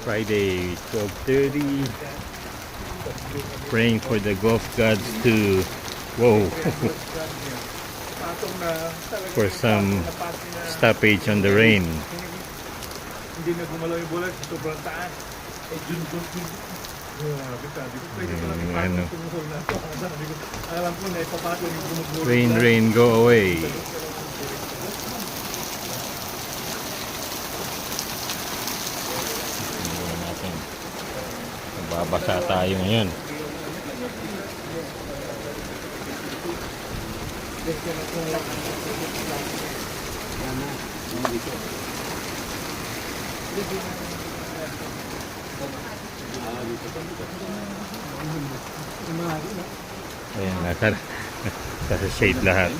Friday, 12:30. Praying for the golf gods to, whoa, for some stoppage on the rain. Hindi na gumalaw yung bola sa sobrang taas. Ano. Alam ko na ipapatol yung gumugulong. Rain, rain, go away. Natin. Babasa tayo ngayon. Ayan, nasa shade lahat.